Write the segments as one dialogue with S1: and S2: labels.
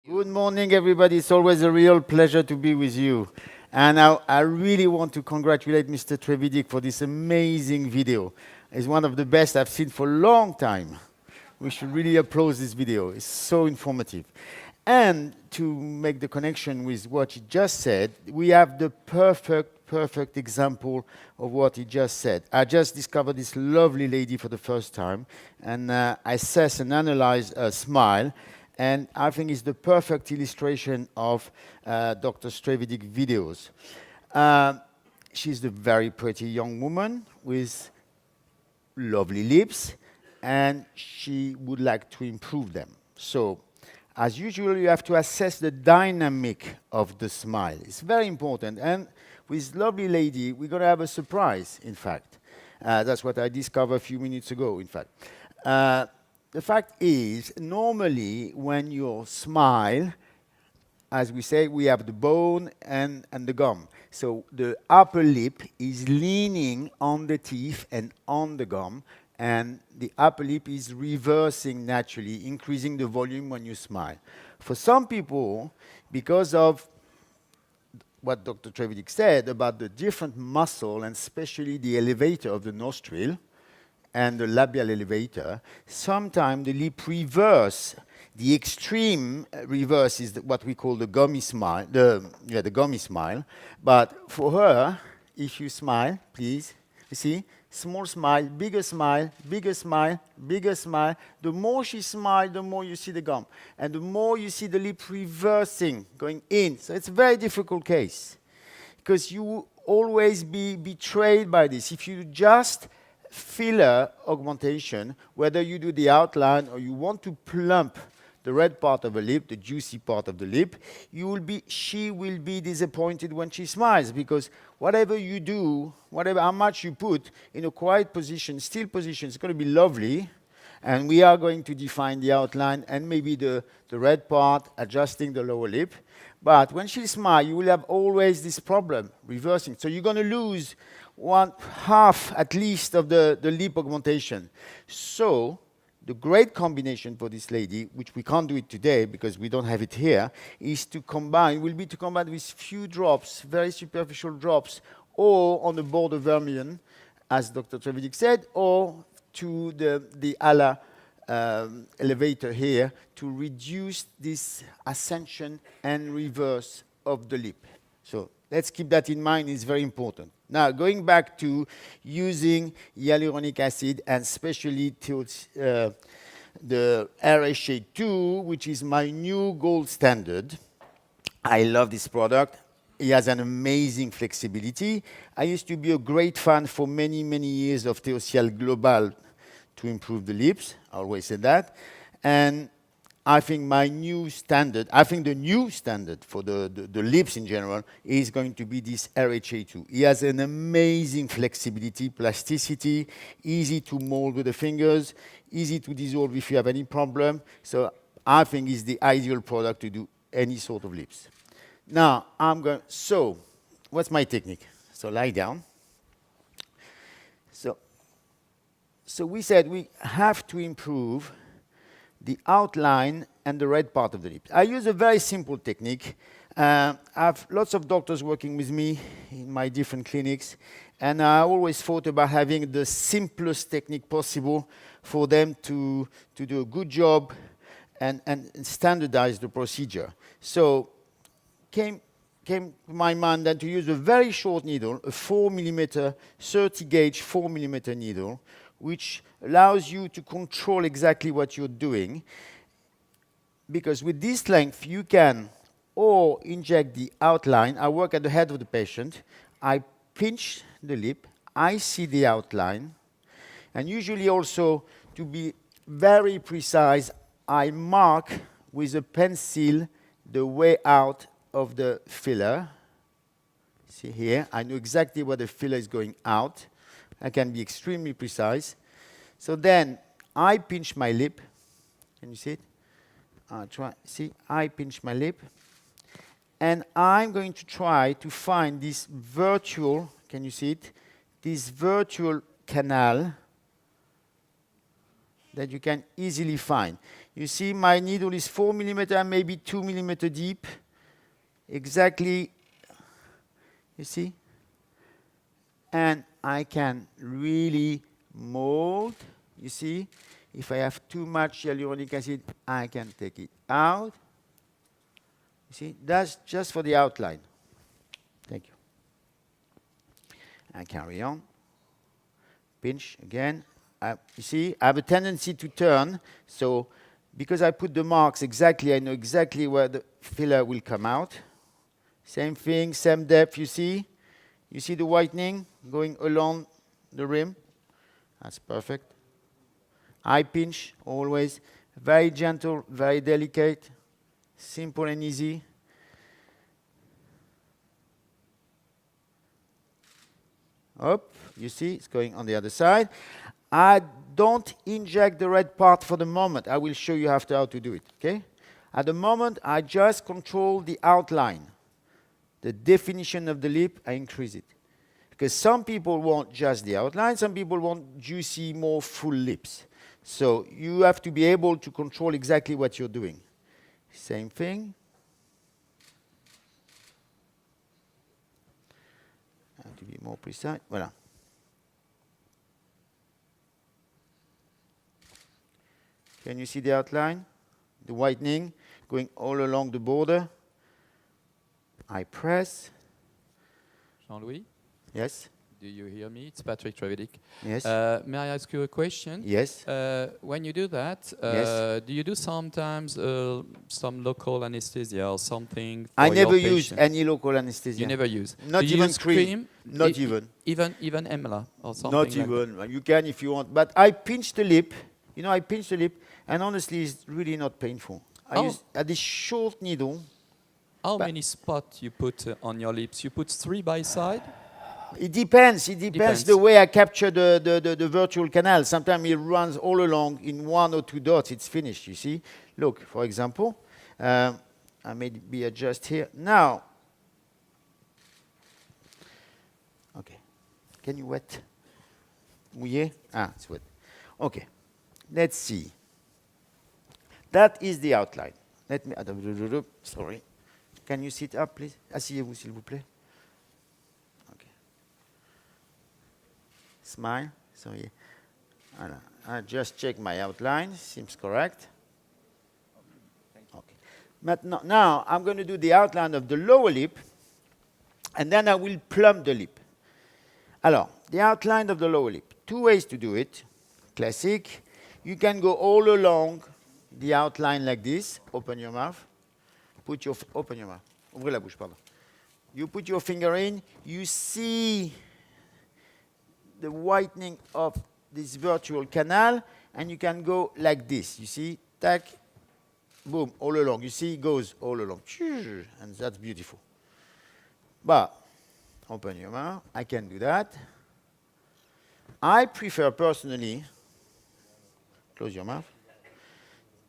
S1: Good morning, everybody. It's always a real pleasure to be with you. And I really want to congratulate Mr. Trevidic for this amazing video. It's one of the best I've seen for a long time. We should really applaud this video. It's so informative. And to make the connection with what he just said, we have the perfect example of what he just said. I just discovered this lovely lady for the first time, and I assess and analyze her smile. And I think it's the perfect illustration of Dr. Strevidic videos. She's a very pretty young woman with lovely lips, and she would like to improve them. So, as usual, you have to assess the dynamic of the smile. It's very important. And with lovely lady, we're going to have a surprise, in fact. That's what I discovered a few minutes ago, in fact. The fact is, normally, when you smile, as we say, we have the bone and the gum. So the upper lip is leaning on the teeth and on the gum, and the upper lip is reversing naturally, increasing the volume when you smile. For some people, because of what Dr. Trevidic said about the different muscle, and especially the elevator of the nostril and the labial elevator, sometimes the lip reverse. The extreme reverse is what we call the gummy smile, the gummy smile. But for her, if you smile, please, you see, small smile, bigger smile, bigger smile, bigger smile. The more she smiles, the more you see the gum. And the more you see the lip reversing, going in. So it's a very difficult case, because you will always be betrayed by this. If you just filler augmentation, whether you do the outline or you want to plump the red part of the lip, the juicy part of the lip, she will be disappointed when she smiles, because whatever you do, how much you put in a quiet position, still position, it's going to be lovely, and we are going to define the outline and maybe the red part, adjusting the lower lip. But when she smiles, you will have always this problem, reversing. So you're going to lose half at least of the lip augmentation. So the great combination for this lady, which we can't do it today because we don't have it here, is to combine with few drops, very superficial drops, or on the border vermilion, as Dr. Trevidic said, or to the ala elevator here to reduce this ascension and reverse of the lip. So let's keep that in mind, it's very important. Now, going back to using hyaluronic acid, and especially to the RHA 2, which is my new gold standard. I love this product. It has an amazing flexibility. I used to be a great fan for many years of Teocial Global to improve the lips. I always said that. And I think the new standard for the lips in general is going to be this RHA2. It has an amazing flexibility, plasticity, easy to mold with the fingers, easy to dissolve if you have any problem. So I think it's the ideal product to do any sort of lips. Now, so what's my technique? So lie down. So we said we have to improve the outline and the red part of the lip. I use a very simple technique. I have lots of doctors working with me in my different clinics, and I always thought about having the simplest technique possible for them to do a good job and standardize the procedure. So came to my mind then to use a very short needle, a 4 millimeter, 30 gauge 4 millimeter needle, which allows you to control exactly what you're doing. Because with this length, you can or inject the outline. I work at the head of the patient. I pinch the lip. I see the outline. And usually also, to be very precise, I mark with a pencil the way out of the filler. See here, I know exactly where the filler is going out. I can be extremely precise. So then I pinch my lip. Can you see it? I pinch my lip. And I'm going to try to find this virtual, can you see it? This virtual canal that you can easily find. You see, my needle is 4 millimeter, maybe 2 millimeter deep. Exactly, you see? And I can really mold, you see? If I have too much hyaluronic acid, I can take it out. You see, that's just for the outline. Thank you. And carry on. Pinch again. You see, I have a tendency to turn, so because I put the marks exactly, I know exactly where the filler will come out. Same thing, same depth, you see? You see the whitening going along the rim? That's perfect. I pinch, always. Very gentle, very delicate, simple and easy. Up, you see, it's going on the other side. I don't inject the red part for the moment. I will show you after how to do it, okay? At the moment, I just control the outline. The definition of the lip, I increase it. Because some people want just the outline, some people want juicy, more full lips. So you have to be able to control exactly what you're doing. Same thing. I have to be more precise. Voilà. Can you see the outline? The whitening going all along the border. I press.
S2: Jean-Louis?
S1: Yes.
S2: Do you hear me? It's Patrick Trevidic.
S1: Yes.
S2: May I ask you a question?
S1: Yes.
S2: When you do that,
S1: Yes.
S2: do you do sometimes some local anesthesia or something for
S1: I never
S2: your
S1: use
S2: patient?
S1: any local anesthesia.
S2: You never use?
S1: Not
S2: Do you
S1: even
S2: use
S1: cream. Not
S2: E-
S1: even.
S2: Even EMLA or something
S1: Not
S2: like
S1: even. Well, you can if you want. But I pinch the lip. You know, I pinch the lip, and honestly, it's really not painful. I
S2: Oh.
S1: use this short needle.
S2: How many spots you put on your lips? You put 3 by side?
S1: It depends. It depends
S2: Depends.
S1: the way I capture the virtual canal. Sometimes it runs all along in 1 or 2 dots. It's finished, you see. Look, for example, I maybe adjust here. Now, okay. Can you wet? Mouillé? Ah, it's wet. Okay. Let's see. That is the outline. Let me, sorry. Can you sit up, please? Asseyez-vous, s'il vous plaît. Okay. Smile. Sorry. Voilà. I just check my outline. Seems correct. Okay. But now I'm going to do the outline of the lower lip, and then I will plumb the lip. Alors, the outline of the lower lip. 2 ways to do it. Classic. You can go all along the outline like this. Open your mouth. Open your mouth. Ouvrez la bouche, pardon. You put your finger in. You see the whitening of this virtual canal, and you can go like this. You see? Tack. Boom. All along. You see? It goes all along. And that's beautiful. But open your mouth. I can do that. I prefer personally, close your mouth,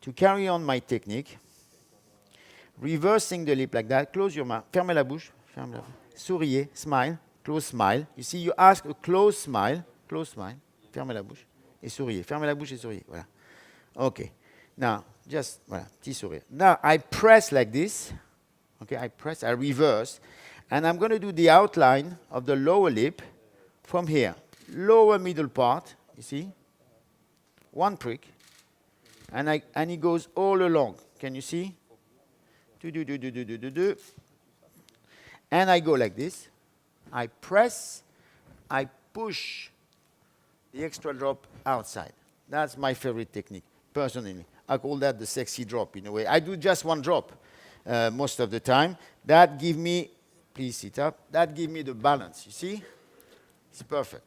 S1: to carry on my technique, reversing the lip like that. Close your mouth. Fermez la bouche. Fermez la bouche. Souriez. Smile. Close smile. You see, you ask a close smile. Close smile. Fermez la bouche. Et souriez. Fermez la bouche et souriez. Voilà. Okay. Now, just, voilà, petit sourire. Now, I press like this. Okay, I press, I reverse. And I'm going to do the outline of the lower lip from here. Lower middle part, you see? 1 prick. And it goes all along. Can you see? And I go like this. I press, I push the extra drop outside. That's my favorite technique, personally. I call that the sexy drop in a way. I do just 1 drop most of the time. That give me, please sit up, that give me the balance, you see? It's perfect.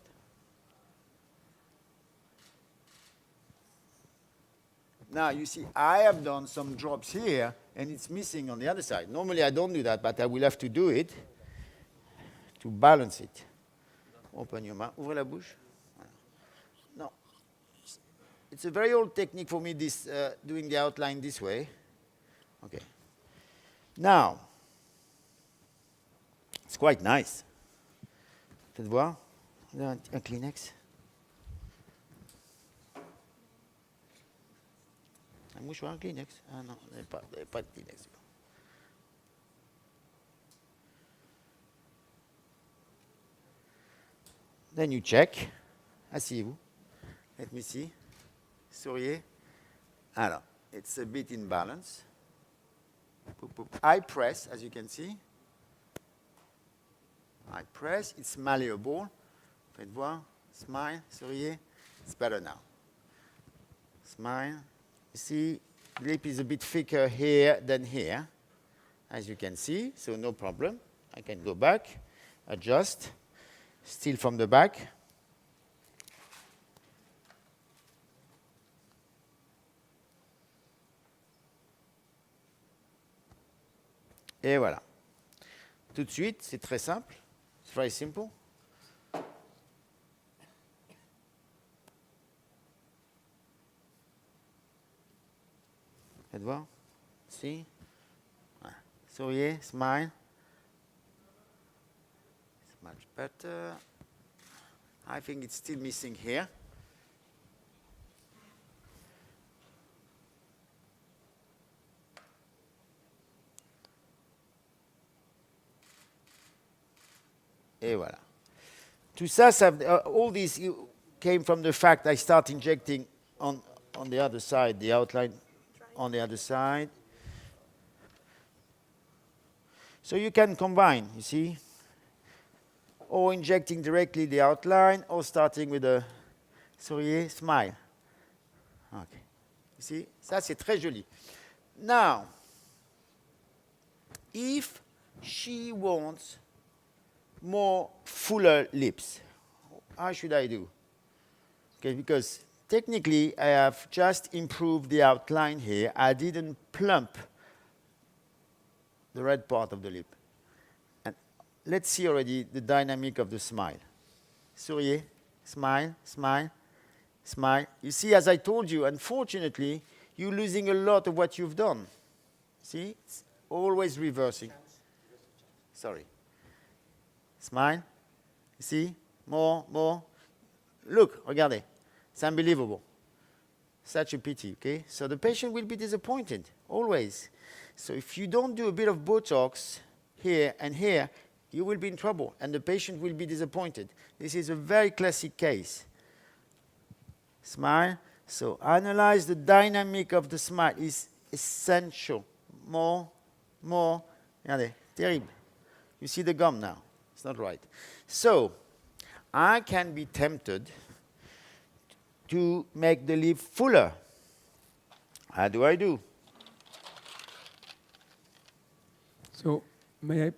S1: Now, you see, I have done some drops here, and it's missing on the other side. Normally, I don't do that, but I will have to do it to balance it. Open your mouth. Ouvrez la bouche. No. It's a very old technique for me, this doing the outline this way. Okay. Now, it's quite nice. Faites voir. Un Kleenex. Un mouchoir, un Kleenex? Ah non, il n'y a pas de Kleenex. Then you check. Asseyez-vous. Let me see. Souriez. Alors, it's a bit in balance. I press, as you can see. I press. It's malleable. Faites voir. Smile. Souriez. It's better now. Smile. You see, lip is a bit thicker here than here, as you can see. So no problem. I can go back, adjust. Still from the back. Et voilà. Tout de suite, c'est très simple. It's very simple. Faites voir. See? Voilà. Souriez, smile. It's much better. I think it's still missing here. Et voilà. Tout ça, all this came from the fact I start injecting on the other side, the outline on the other side. So you can combine, you see, or injecting directly the outline, or starting with a souriez, smile. Okay. You see, ça c'est très joli. Now, if she wants more fuller lips, how should I do? Okay, because technically I have just improved the outline here. I didn't plump the red part of the lip. And let's see already the dynamic of the smile. Souriez, smile, smile, smile. You see, as I told you, unfortunately, you're losing a lot of what you've done. See, it's always reversing. Sorry. Smile. You see? More, more. Look, regardez. It's unbelievable. Such a pity, okay? So the patient will be disappointed, always. So if you don't do a bit of Botox here and here, you will be in trouble, and the patient will be disappointed. This is a very classic case. Smile. So analyze the dynamic of the smile. It's essential. More, more. Regardez, terrible. You see the gum now. It's not right. So I can be tempted to make the lip fuller. How do I do?
S3: So, may I?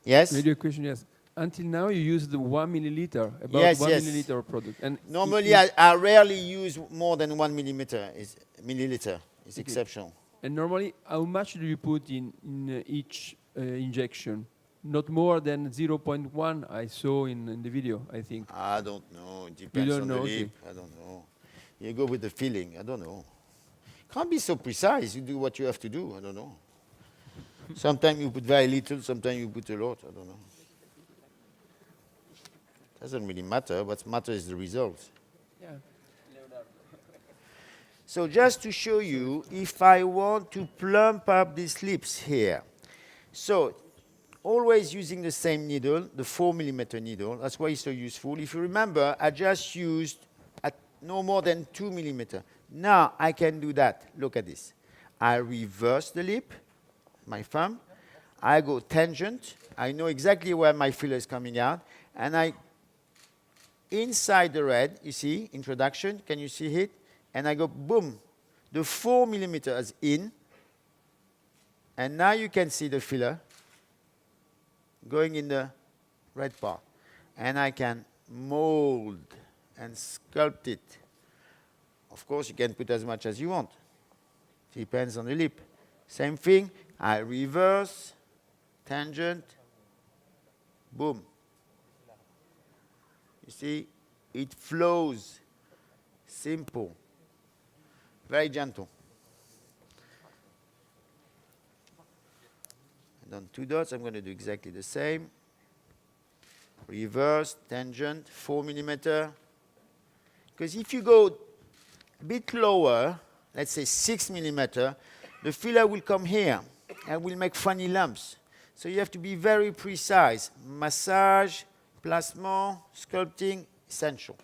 S1: Yes?
S3: Maybe a question, yes. Until now, you used the 1 milliliter, about
S1: Yes,
S3: 1
S1: yes.
S3: milliliter of product. And
S1: Normally, I rarely use more than 1 milliliter. It's exceptional.
S3: And normally, how much do you put in each injection? Not more than 0.1, I saw in the video, I think.
S1: I don't know. It depends
S3: don't
S1: on
S3: know,
S1: the
S3: okay.
S1: lip. I don't know. You go with the feeling. I don't know. Can't be so precise. You do what you have to do. I don't know. Sometimes you put very little. Sometimes you put a lot. I don't know. Doesn't really matter. What matters is the results.
S3: Yeah.
S1: So just to show you, if I want to plump up these lips here, so always using the same needle, the 4 millimeter needle. That's why it's so useful. If you remember, I just used at no more than 2 millimeter. Now I can do that. Look at this. I reverse the lip, my thumb. I go tangent. I know exactly where my filler is coming out. And I, inside the red, you see, introduction, can you see it? And I go, boom. The 4 millimeters in. And now you can see the filler going in the red part. And I can mold and sculpt it. Of course, you can put as much as you want. Depends on the lip. Same thing. I reverse, tangent, boom. You see, it flows. Simple. Very gentle. And on 2 dots, I'm going to do exactly the same. Reverse, tangent, 4 millimeter. Because if you go a bit lower, let's say 6 millimeter, the filler will come here and will make funny lumps. So you have to be very precise. Massage, placement, sculpting, essential.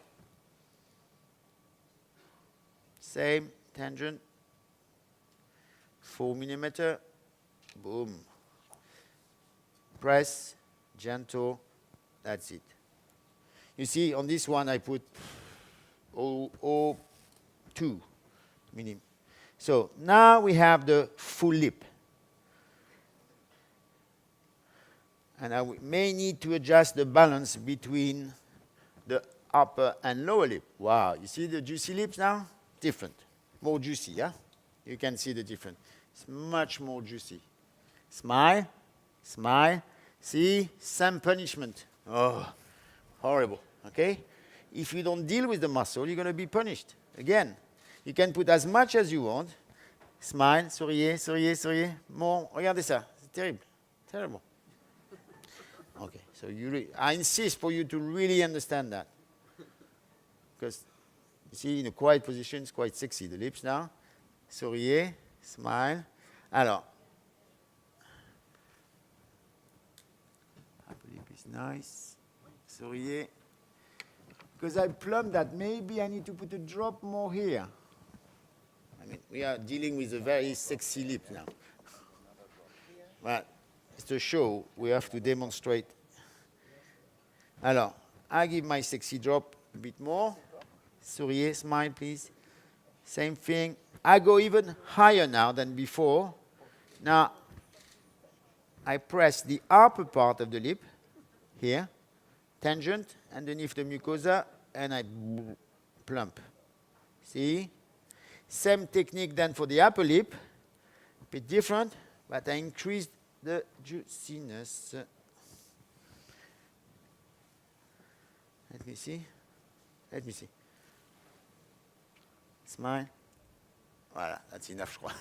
S1: Same tangent, 4 millimeter, boom. Press, gentle, that's it. You see, on this one I put 0.02 millimeter. So now we have the full lip. And I may need to adjust the balance between the upper and lower lip. Wow, you see the juicy lips now? Different, more juicy, yeah? You can see the difference. It's much more juicy. Smile, smile. See, same punishment. Oh, horrible, okay? If you don't deal with the muscle, you're going to be punished. Again, you can put as much as you want. Smile, souriez, souriez, souriez. More, regardez ça. C'est terrible, terrible. Okay, so I insist for you to really understand that. Because, you see, in a quiet position, it's quite sexy. The lips now. Souriez, smile. Alors, upper lip is nice. Souriez. Because I plumbed that, maybe I need to put a drop more here. I mean, we are dealing with a very sexy lip now. But it's a show, we have to demonstrate. Alors, I give my sexy drop a bit more. Souriez, smile, please. Same thing. I go even higher now than before. Now, I press the upper part of the lip, here, tangent, underneath the mucosa, and I plump. See? Same technique then for the upper lip. A bit different, but I increased the juiciness. Let me see. Let me see. Smile. Voilà, that's enough, je crois.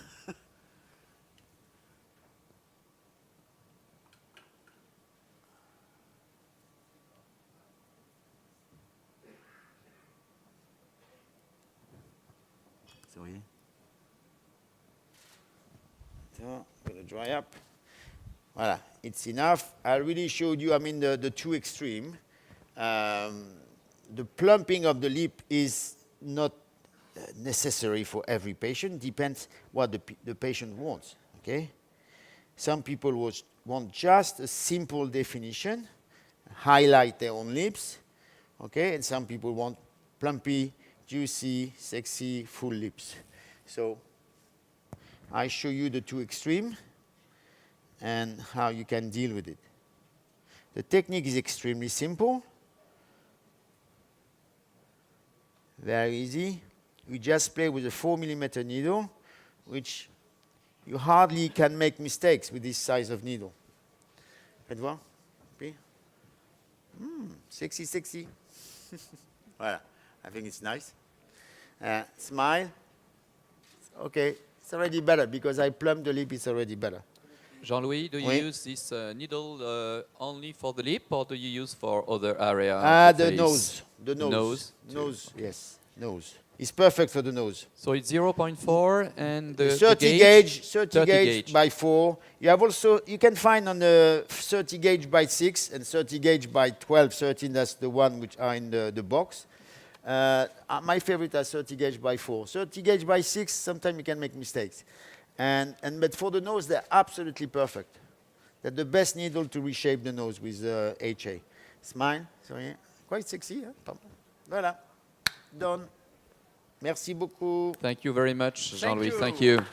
S1: Sorry. So, I'm going to dry up. Voilà, it's enough. I really showed you, I mean, the two extreme. The plumping of the lip is not necessary for every patient. Depends what the patient wants, okay? Some people want just a simple definition, highlight their own lips, okay? And some people want plumpy, juicy, sexy, full lips. So I show you the two extremes and how you can deal with it. The technique is extremely simple. Very easy. You just play with a 4 millimeter needle, which you hardly can make mistakes with this size of needle. Faites voir. Sexy, sexy. Voilà. I think it's nice. Smile. Okay. It's already better because I plumbed the lip. It's already better.
S2: Jean-Louis, do you
S1: Oui.
S2: use this needle only for the lip, or do you use for other area?
S1: The nose. The nose. Nose, yes. Nose. It's perfect for the nose.
S2: So it's 0.4 and the
S1: 30
S2: gauge?
S1: 30 gauge by 4. You have also, you can find on the 30 gauge by 6 and 30 gauge by 12, 13. That's the one which are in the box. My favorite are 30 gauge by 4. 30 gauge by 6, sometimes you can make mistakes. But for the nose, they're absolutely perfect. They're the best needle to reshape the nose with HA. Smile, sorry. Quite sexy, hein? Voilà. Done. Merci beaucoup.
S2: Thank you very much, Jean-Louis.
S1: you.
S2: Thank you.